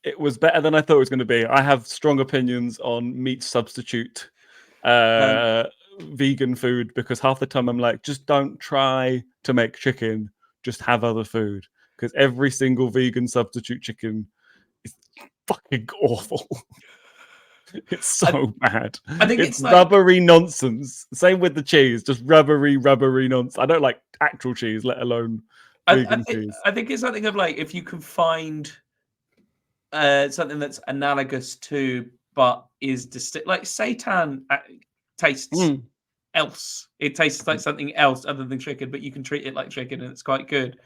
it was better than I thought it was going to be. I have strong opinions on meat substitute vegan food, because half the time I'm like, just don't try to make chicken, just have other food, because every single vegan substitute chicken is fucking awful. It's so bad. I think it's like rubbery nonsense. Same with the cheese, just rubbery nonsense. I don't like actual cheese, let alone vegan cheese. I think it's something of like, if you can find something that's analogous to, but is distinct, like seitan tastes else. It tastes like something else other than chicken, but you can treat it like chicken and it's quite good.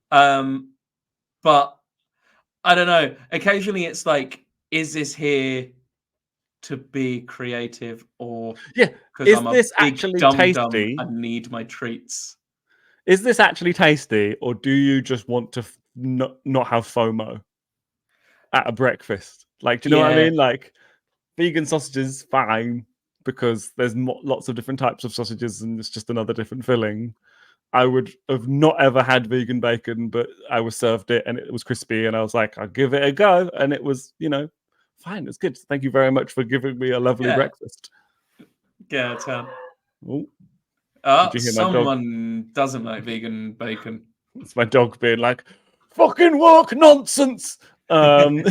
But I don't know. Occasionally it's like, is this here to be creative, or because I'm a this big actually dumb tasty? I need my treats. Is this actually tasty, or do you just want to not have FOMO at a breakfast? Like, do you know what I mean? Like, vegan sausages, fine, because there's lots of different types of sausages and it's just another different filling. I would have not ever had vegan bacon, but I was served it and it was crispy, and I was like, I'll give it a go, and it was, fine. It's good. Thank you very much for giving me a lovely breakfast. Yeah, 10. Oh, did you hear someone doesn't like vegan bacon. It's my dog being like, fucking work nonsense. But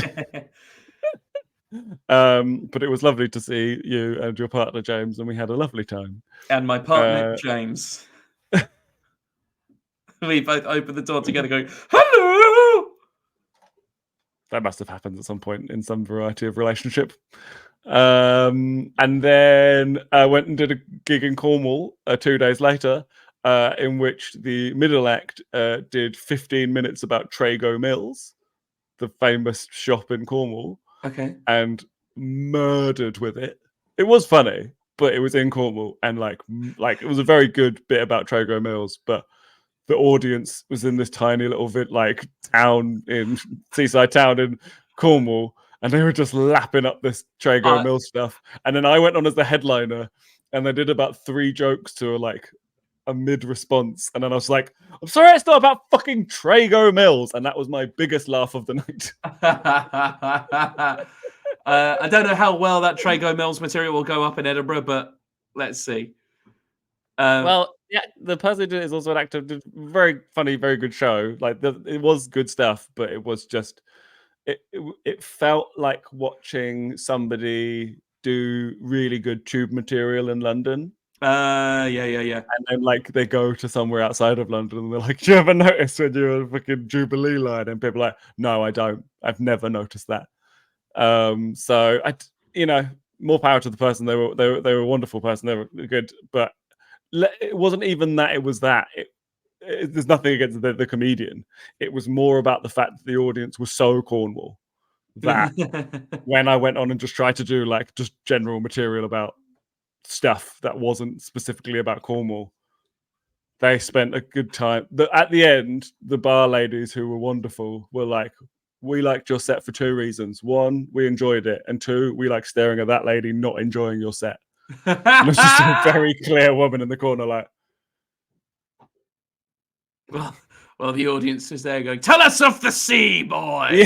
it was lovely to see you and your partner James, and we had a lovely time. And my partner James. We both opened the door together going, hello! That must have happened at some point in some variety of relationship. And then I went and did a gig in Cornwall 2 days later, in which the middle act did 15 minutes about Trago Mills, the famous shop in Cornwall, Okay. and murdered with it. It was funny, but it was in Cornwall, and like it was a very good bit about Trago Mills, but the audience was in this tiny little town in seaside town in Cornwall, and they were just lapping up this Trago Mills stuff. And then I went on as the headliner, and they did about 3 jokes to a mid response, and then I was like, "I'm sorry, it's not about fucking Trago Mills," and that was my biggest laugh of the night. I don't know how well that Trago Mills material will go up in Edinburgh, but let's see. Well, yeah, the person who did it is also an actor. Did very funny, very good show. It was good stuff, but it was just it felt like watching somebody do really good tube material in London. Yeah. And then they go to somewhere outside of London and they're like, "Do you ever notice when you're a fucking Jubilee line?" And people are like, "No, I don't. I've never noticed that." So more power to the person. They were a wonderful person. They were good, but it wasn't even that. It was that. There's nothing against the comedian. It was more about the fact that the audience was so Cornwall that when I went on and just tried to do just general material about stuff that wasn't specifically about Cornwall, they spent a good time. At the end, the bar ladies, who were wonderful, were like, "We liked your set for 2 reasons. 1, we enjoyed it, and 2, we like staring at that lady not enjoying your set." And it's just a very clear woman in the corner, like. Well, the audience is there going, "Tell us of the sea, boy."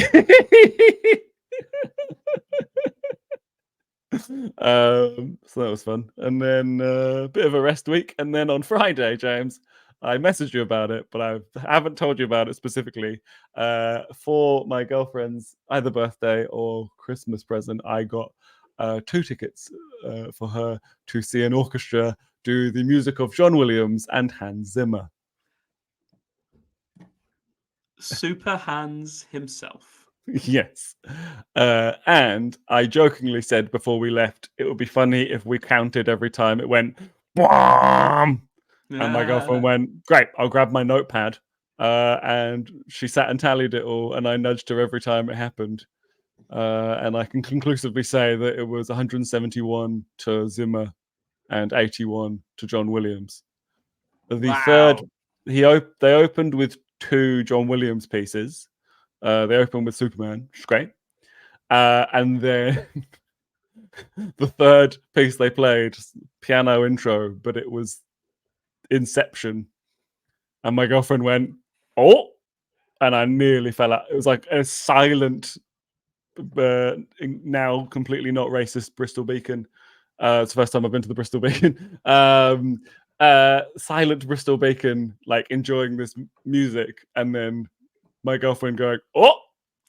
Yeah. So that was fun, and then a bit of a rest week, and then on Friday, James, I messaged you about it, but I haven't told you about it specifically. For my girlfriend's either birthday or Christmas present, I got 2 tickets for her to see an orchestra do the music of John Williams and Hans Zimmer. Super Hans himself. Yes. And I jokingly said before we left, it would be funny if we counted every time it went, "Bwam!" And my girlfriend went, "Great, I'll grab my notepad." And she sat and tallied it all, and I nudged her every time it happened. And I can conclusively say that it was 171 to Zimmer and 81 to John Williams. The third, they opened with 2 John Williams pieces. They opened with Superman, which is great. And then the third piece they played, piano intro, but it was Inception. And my girlfriend went, "Oh!" And I nearly fell out. It was like a silent, now completely not racist Bristol Beacon. It's the first time I've been to the Bristol Beacon. Silent Bristol Beacon, enjoying this music, and then my girlfriend going, "Oh!"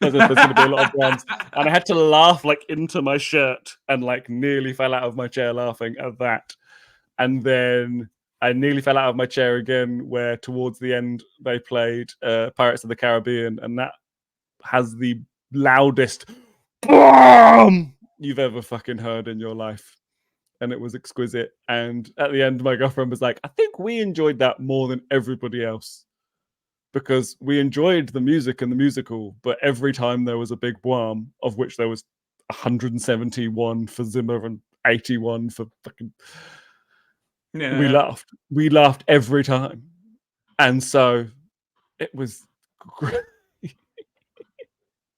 As if there's going to be a lot of drums, and I had to laugh into my shirt, and nearly fell out of my chair laughing at that. And then I nearly fell out of my chair again, where towards the end they played Pirates of the Caribbean, and that has the loudest BOOM you've ever fucking heard in your life. And it was exquisite. And at the end, my girlfriend was like, "I think we enjoyed that more than everybody else, because we enjoyed the music and the musical, but every time there was a big boom, of which there was 171 for Zimmer and 81 for fucking..." Yeah. We laughed every time. And so it was great.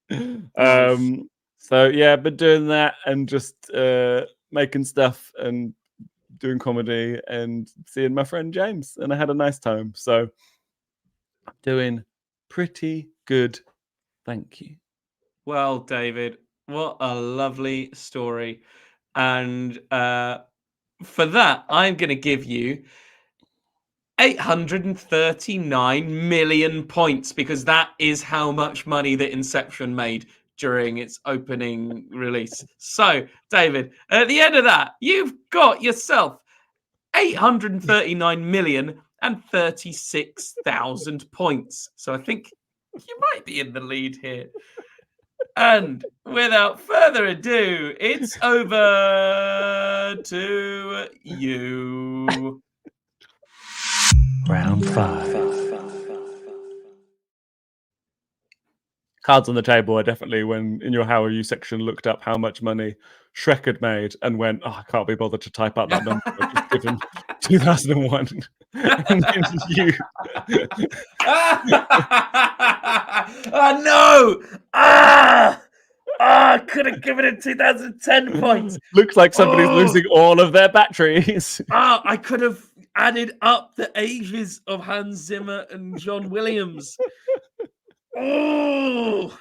Nice. So yeah, but doing that and just making stuff and doing comedy and seeing my friend James, and I had a nice time. So doing pretty good. Thank you. Well, David, what a lovely story. And for that, I'm going to give you 839 million points, because that is how much money that Inception made during its opening release. So, David, at the end of that, you've got yourself 839,036,000 points. So I think you might be in the lead here. And without further ado, it's over to you. Round 5. cards on the table are definitely when in your How Are You section looked up how much money Shrek had made and went, oh, I can't be bothered to type out that number. I'll just give him 2001. And then you... Oh no! I could have given it 2010 points. Looks like somebody's losing all of their batteries. I could have added up the ages of Hans Zimmer and John Williams. Oh!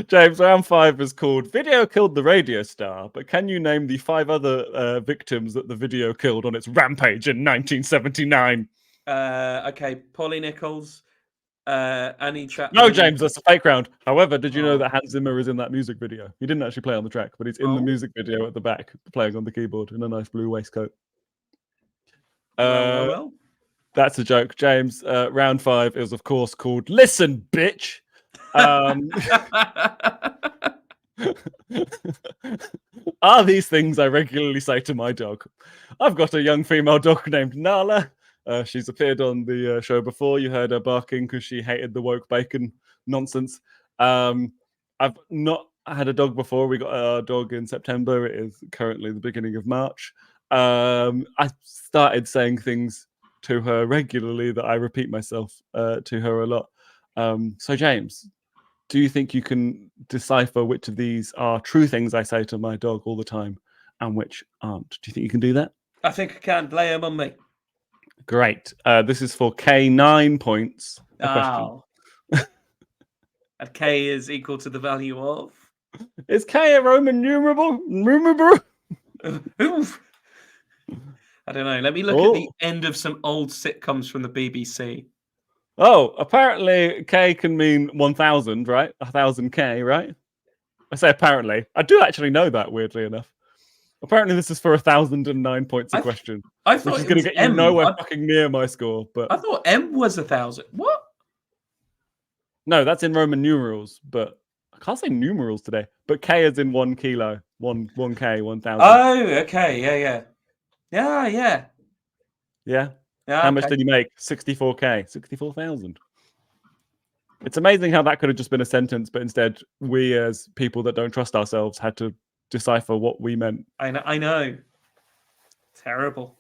James, round 5 is called Video Killed the Radio Star, but can you name the 5 other victims that the video killed on its rampage in 1979? Okay, Polly Nichols, Annie Chapman. No, James, that's a fake round. However, did you know that Hans Zimmer is in that music video? He didn't actually play on the track, but he's in the music video at the back, playing on the keyboard in a nice blue waistcoat. Well. That's a joke. James, round 5 is, of course, called Listen, Bitch. Are these things I regularly say to my dog? I've got a young female dog named Nala. She's appeared on the show before. You heard her barking because she hated the woke bacon nonsense. I've not had a dog before. We got our dog in September. It is currently the beginning of March. I started saying things to her regularly that I repeat myself to her a lot. So, James, do you think you can decipher which of these are true things I say to my dog all the time and which aren't? Do you think you can do that? I think I can. Lay them on me. Great. This is for K, 9 points. Oh. And K is equal to the value of? Is K a Roman numeral? Oof. I don't know. Let me look at the end of some old sitcoms from the BBC. Oh, apparently K can mean 1,000, right? 1,000 K, right? I say apparently. I do actually know that, weirdly enough. Apparently this is for 1,009 points a question. I thought which is going to get you nowhere fucking near my score. But I thought M was 1,000. What? No, that's in Roman numerals, but I can't say numerals today. But K is in 1 kilo. 1 K, 1,000. Oh, okay. Yeah. Yeah? How much did you make? 64K. 64,000. It's amazing how that could have just been a sentence, but instead we as people that don't trust ourselves had to decipher what we meant. I know. Terrible.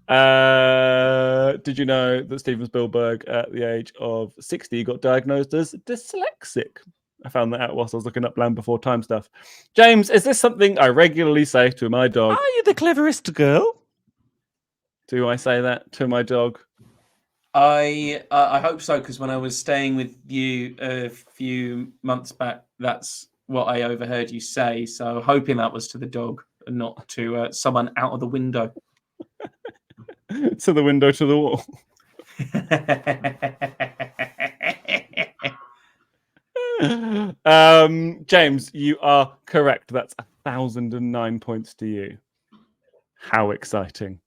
Did you know that Steven Spielberg at the age of 60 got diagnosed as dyslexic? I found that out whilst I was looking up Land Before Time stuff. James, is this something I regularly say to my dog? Are you the cleverest girl? Do I say that to my dog? I hope so, because when I was staying with you a few months back, that's what I overheard you say. So hoping that was to the dog and not to someone out of the window. To the window, to the wall. James, you are correct. That's 1,009 points to you. How exciting.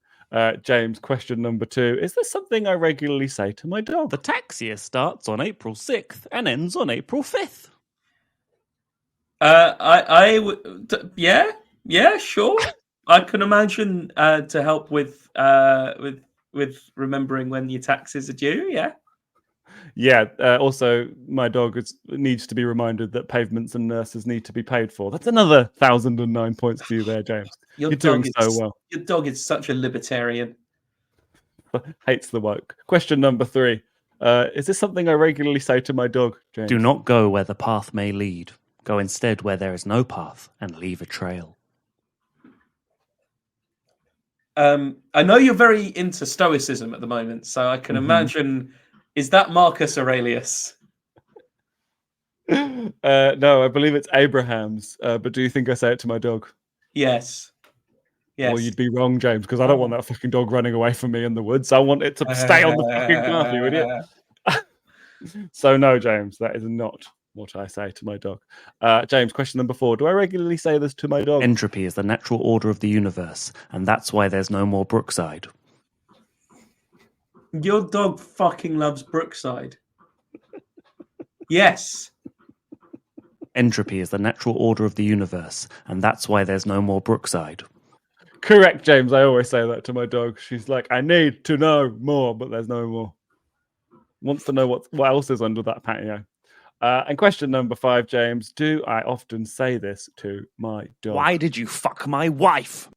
James, question number 2. Is there something I regularly say to my dog? The tax year starts on April 6th and ends on April 5th. Yeah, sure. I can imagine to help with remembering when your taxes are due. Yeah. Yeah. Also, my dog needs to be reminded that pavements and nurses need to be paid for. That's another 1,009 points to you there, James. You're doing so well. Your dog is such a libertarian. Hates the woke. Question number 3. Is this something I regularly say to my dog, James? Do not go where the path may lead. Go instead where there is no path and leave a trail. I know you're very into Stoicism at the moment, so I can imagine, is that Marcus Aurelius? No, I believe it's Abraham's. But do you think I say it to my dog? Yes. Well, you'd be wrong, James, because I don't want that fucking dog running away from me in the woods. I want it to stay on the fucking path, you idiot. So no, James, that is not what I say to my dog. James, question number 4. Do I regularly say this to my dog? Entropy is the natural order of the universe, and that's why there's no more Brookside. Your dog fucking loves Brookside. Yes. Entropy is the natural order of the universe, and that's why there's no more Brookside. Correct, James. I always say that to my dog. She's like, I need to know more, but there's no more. Wants to know what else is under that patio. And question number 5, James. Do I often say this to my dog? Why did you fuck my wife?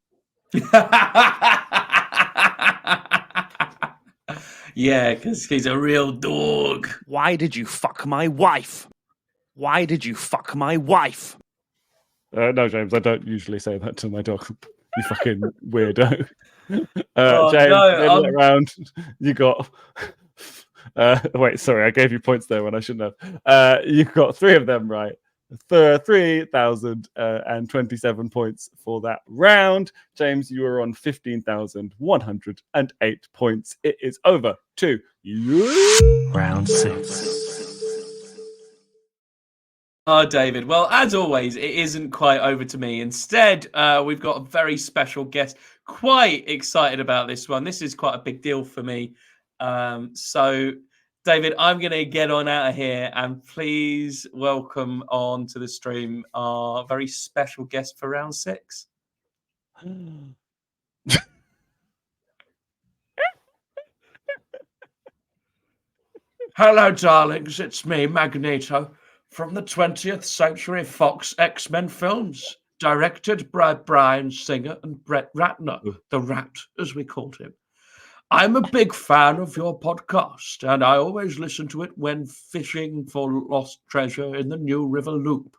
Yeah, because he's a real dog. Why did you fuck my wife? Why did you fuck my wife? No, James, I don't usually say that to my dog. You fucking weirdo. Oh, James, no, middle round. You got... wait, sorry, I gave you points there when I shouldn't have. You got 3 of them right. 3,027 points for that round. James, you are on 15,108 points. It is over to you. Round 6. Oh, David. Well, as always, it isn't quite over to me. Instead, we've got a very special guest. Quite excited about this one. This is quite a big deal for me. So, David, I'm going to get on out of here and please welcome on to the stream our very special guest for round 6. Hello, darlings. It's me, Magneto, from the 20th Century Fox X-Men films, directed by Bryan Singer and Brett Ratner, the Rat, as we called him. I'm a big fan of your podcast, and I always listen to it when fishing for lost treasure in the New River Loop,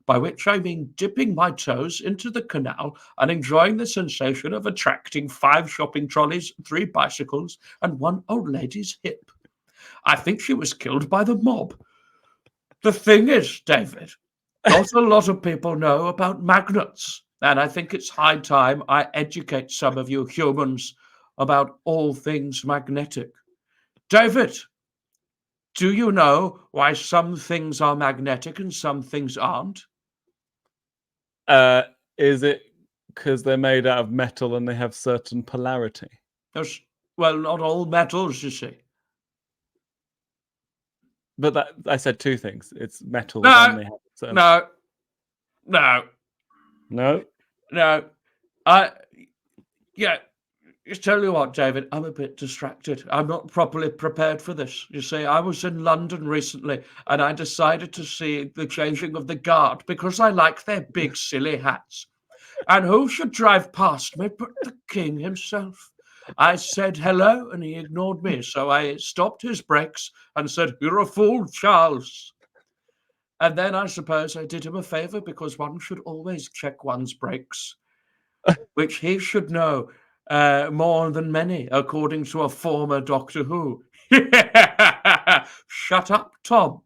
by which I mean dipping my toes into the canal and enjoying the sensation of attracting 5 shopping trolleys, 3 bicycles, and 1 old lady's hip. I think she was killed by the mob. The thing is, David, not a lot of people know about magnets, and I think it's high time I educate some of you humans about all things magnetic. David, do you know why some things are magnetic and some things aren't? Is it because they're made out of metal and they have certain polarity? Well, not all metals, you see. But that I said 2 things. It's metal No, and they have certain... No. Yeah, just tell you what, David, I'm a bit distracted. I'm not properly prepared for this. You see, I was in London recently and I decided to see the changing of the guard because I like their big, silly hats. And who should drive past me but the king himself? I said hello and he ignored me. So I stopped his brakes and said, "You're a fool, Charles." And then I suppose I did him a favor because one should always check one's brakes, which he should know more than many, according to a former Doctor Who. Shut up, Tom.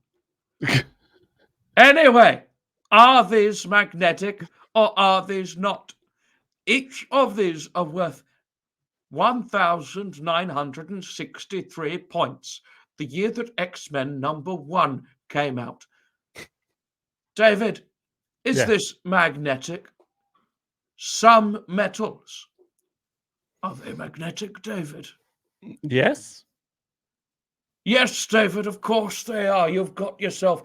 Anyway, are these magnetic or are these not? Each of these are worth 1,963 points, the year that X-Men #1 came out. David, is this magnetic? Some metals. Are they magnetic, David? Yes. Yes, David, of course they are. You've got yourself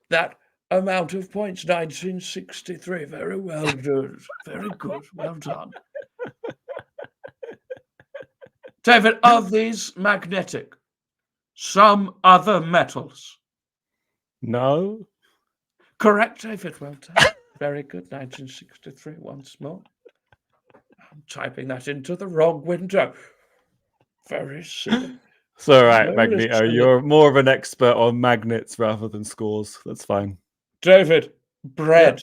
that amount of points, 1963. Very well done. Very good. Well done. David, are these magnetic? Some other metals? No. Correct, David. Well done. Very good. 1963 once more. I'm typing that into the wrong window. Very silly. It's all right, Very Magneto. silly. You're more of an expert on magnets rather than scores. That's fine. David, bread.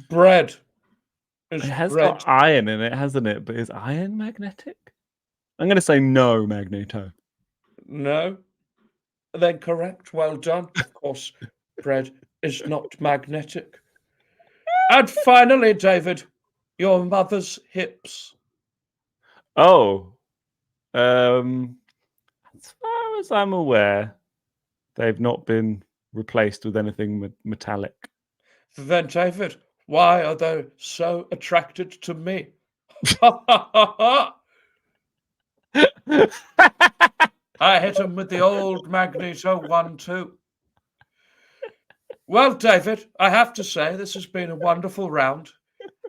Bread. It has got iron in it, hasn't it? But is iron magnetic? I'm going to say no, Magneto. No. Then correct. Well done. Of course, bread is not magnetic. And finally, David, your mother's hips. Oh. As far as I'm aware, they've not been replaced with anything metallic. Then, David, why are they so attracted to me? I hit him with the old Magneto 1-2. Well, David, I have to say this has been a wonderful round.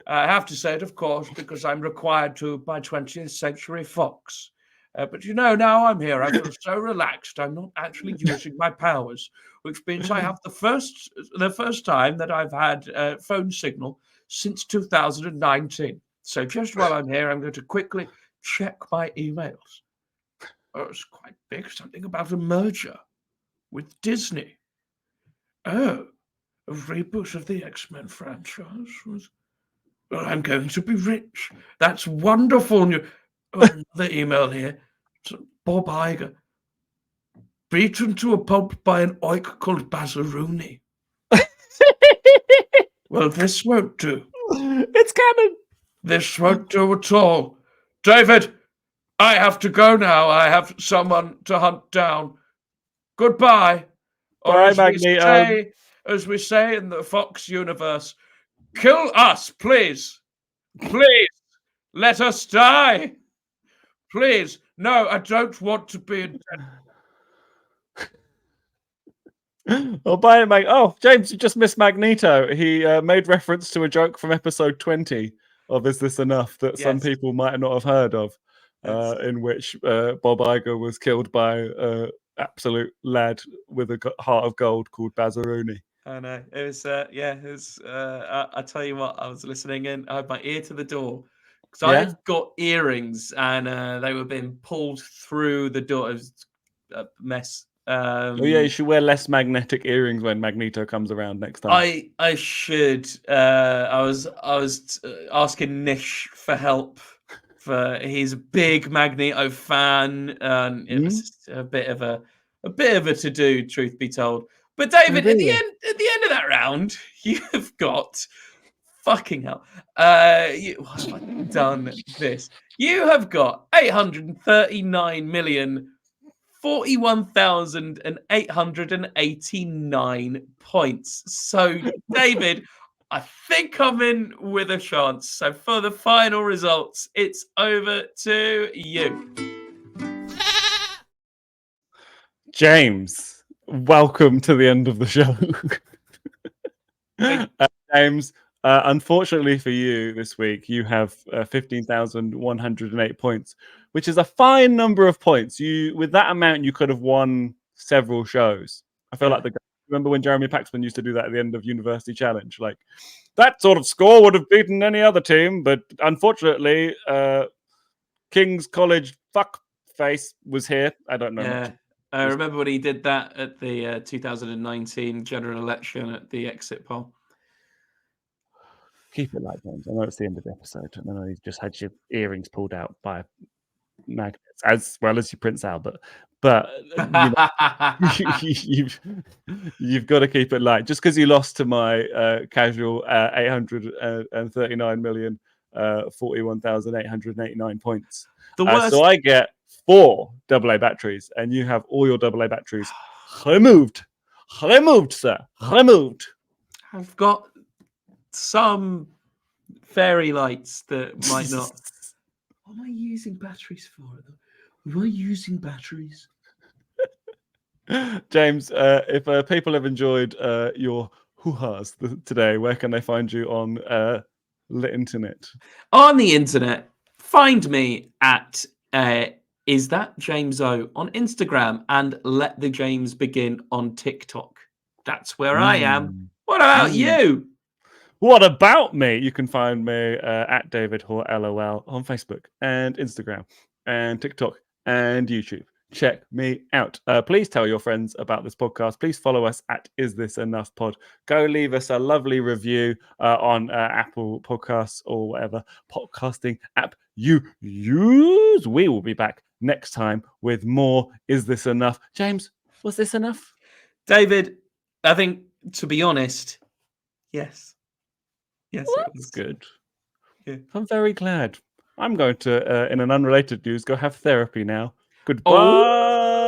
I have to say it, of course, because I'm required to by 20th Century Fox. But now I'm here. I feel so relaxed. I'm not actually using my powers, which means I have the first time that I've had phone signal since 2019. So just while I'm here, I'm going to quickly check my emails. Oh, it's quite big. Something about a merger with Disney. Oh, a reboot of the X-Men franchise was. Well, I'm going to be rich. That's wonderful news. Oh, another email here. It's Bob Iger. Beaten to a pulp by an oik called Bazzaroni. Well, this won't do. It's canon. This won't do at all. David, I have to go now. I have someone to hunt down. Goodbye. Or Bye, as Magneto. we say in the Fox universe, kill us, please. Please, let us die. Please. No, I don't want to be in Oh, bye, Oh, James, you just missed Magneto. He made reference to a joke from episode 20 of Is This Enough that some Yes. people might not have heard of, Yes. in which Bob Iger was killed by an absolute lad with a heart of gold called Bazzaroni. I know. It was, it was, I tell you what, I was listening in, I had my ear to the door because Yeah? I've got earrings and they were being pulled through the door. It was a mess. Oh yeah, you should wear less magnetic earrings when Magneto comes around next time. I should. I was asking Nish for help. He's a big Magneto fan, and it was just a bit of a to do, truth be told. But David, at the end of that round, you have got fucking hell. Why have I done this? You have got 839,041,889 points. So, David, I think I'm in with a chance. So, for the final results, it's over to you. James, welcome to the end of the show. James, unfortunately for you this week, you have 15,108 points, which is a fine number of points. With that amount, you could have won several shows. I feel like remember when Jeremy Paxman used to do that at the end of University Challenge? Like, that sort of score would have beaten any other team, but unfortunately, King's College fuckface was here. I don't know much. I remember when he did that at the 2019 general election at the exit poll. Keep it light, James. I know it's the end of the episode. I know you've just had your earrings pulled out by magnets, as well as your Prince Albert. But you've got to keep it light. Just because you lost to my casual 839,041,889 points. So I get 4 AA batteries, and you have all your AA batteries removed. Removed, sir. Removed. I've got some fairy lights that might not. What am I using batteries for? Am I using batteries? James, if people have enjoyed your hoo-has today, where can they find you on the internet? On the internet, find me at Is That James O on Instagram and Let the James Begin on TikTok. That's where I am. What about you? What about me? You can find me at David Hoare LOL on Facebook and Instagram and TikTok and YouTube. Check me out. Please tell your friends about this podcast. Please follow us at Is This Enough Pod. Go leave us a lovely review on Apple Podcasts or whatever podcasting app you use. We will be back next time with more Is This Enough. James, was this enough? David, I think, to be honest, yes. Yes, well, it was good. Yeah. I'm very glad. I'm going to, in an unrelated news, go have therapy now. Goodbye. Oh.